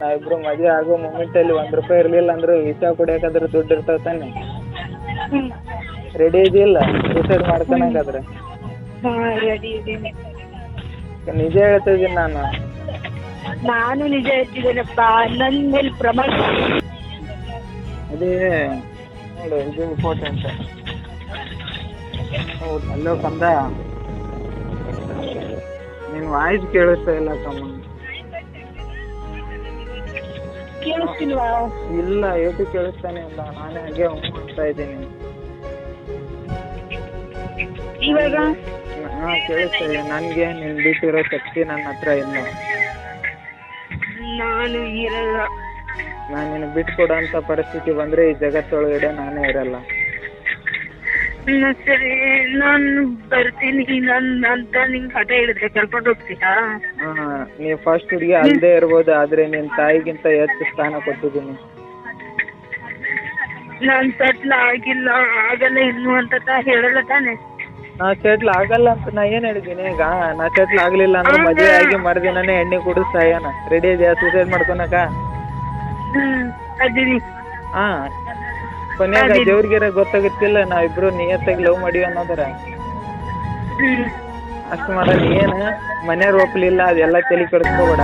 ನಾವಿಬ್ರು ಮದುವೆ ಆಗೋ ಮೂಮೆಂಟಲ್ಲಿ ₹1 ಇರಲಿಲ್ಲ ಅಂದ್ರೆ ವಿಷ ಕುಡಿಯೋಕಾದ್ರೆ ದುಡ್ಡು ಇರ್ತಾವ ತಾನೆ. ಹ್ಞೂ ರೆಡಿ ಇದೆಯಲ್ಲ ಸೂಸೈಡ್ ಮಾಡ್ಕೊಳಕಾದ್ರೆ? ಹಾಂ ರೆಡಿ ಇದ್ದೀನಿ. ನಿಜ ಹೇಳ್ತಾ ಇದ್ದೀನಿ ನಾನು. ನಾನು ನಿಜ ಹೇಳ್ತಿದ್ದೇನಪ್ಪ, ನನ್ನ ಮೇಲೆ ಪ್ರಮಾಣ. ಅದೇ ನೋಡು ಇದು ಇಂಪಾರ್ಟೆಂಟ್. ಹೌದು ಅಲ್ಲೋ ಕಂದ, ನಿನ್ನ ವಾಯ್ಸ್ ಕೇಳಿಸ್ತಾ ಇಲ್ಲ ಕಮ್ಮ. ಕೇಳಿಸ್ತಿಲ್ವಾ? ಇಲ್ಲ ಏಟು ಕೇಳಿಸ್ತಾನೆ ಇಲ್ಲ, ನಾನೇ ಹಾಗೆ ಮಾಡ್ತಾ ಇದ್ದೀನಿ. ಇವಾಗ ಹಾಂ ಕೇಳಿಸ್ತಾ ಇದೆ. ನನಗೆ ನಿನ್ನ ಬಿಟ್ಟಿರೋ ಶಕ್ತಿ ನನ್ನ ಹತ್ರ ಇಲ್ಲ. ನಾನು ಇರಲ್ಲ. ನಾನು ನಿನ್ನ ಬಿಟ್ಕೊಡೋಂಥ ಪರಿಸ್ಥಿತಿ ಬಂದರೆ ಈ ಜಗತ್ತೊಳಗಡೆ ನಾನೇ ಇರಲ್ಲ. ಸರಿ ನಾನು ಬರ್ತೀನಿ. ನಾನು ಅಂತ ನಿಂಗೆ ಹಠ ಹೇಳಿದ್ರೆ ಕರ್ಕೊಂಡು ಹೋಗ್ತೀಯಾ? ಹಾಂ ನೀವು ಫಸ್ಟ್ ಹುಡುಗಿ ಅಲ್ಲದೆ ಇರ್ಬೋದು, ಆದರೆ ನಿನ್ನ ತಾಯಿಗಿಂತ ಹೆಚ್ಚು ಸ್ಥಾನ ಕೊಟ್ಟಿದ್ದೀನಿ. ನಾನು ಸೆಟ್ಲ್ ಆಗಿಲ್ಲ, ಆಗಲ್ಲ ಇನ್ನು ಅಂತ ಹೇಳಲ್ಲ ತಾನೆ? ನಾ ಸೆಟ್ಲ್ ಆಗಲ್ಲ ಅಂತ ನಾ ಏನು ಹೇಳಿದ್ದೀನಿ ಈಗ? ನಾ ಸೆಟ್ಲ್ ಆಗಲಿಲ್ಲ ಅಂದ್ರೆ ಮದುವೆ ಆಗಿ ಮರುದಿನನೇ ಎಣ್ಣೆ ಕುಡಿದು ಸಾಯೋಣ. ರೆಡಿ ಇದೆಯಾ ಸೂಸೈಡ್ ಮಾಡ್ಕೊಳಕ? ಅದೀನಿ. ಹಾಂ ಕೊನೆಯಾಗ ದೇವ್ರಿಗೆರ ಗೊತ್ತಾಗುತ್ತಿಲ್ಲ ನಾವಿಬ್ರು ನಿಯತ್ತಾಗಿ ಲವ್ ಮಾಡೀವಿ ಅನ್ನೋದರ. ಅಷ್ಟು ಮಾಡೋದು ಏನು? ಮನೆಯವ್ರು ಒಪ್ಪಲಿಲ್ಲ, ಅದೆಲ್ಲ ತಲೆ ಕೆಡಿಸ್ಕೋಬೇಡ.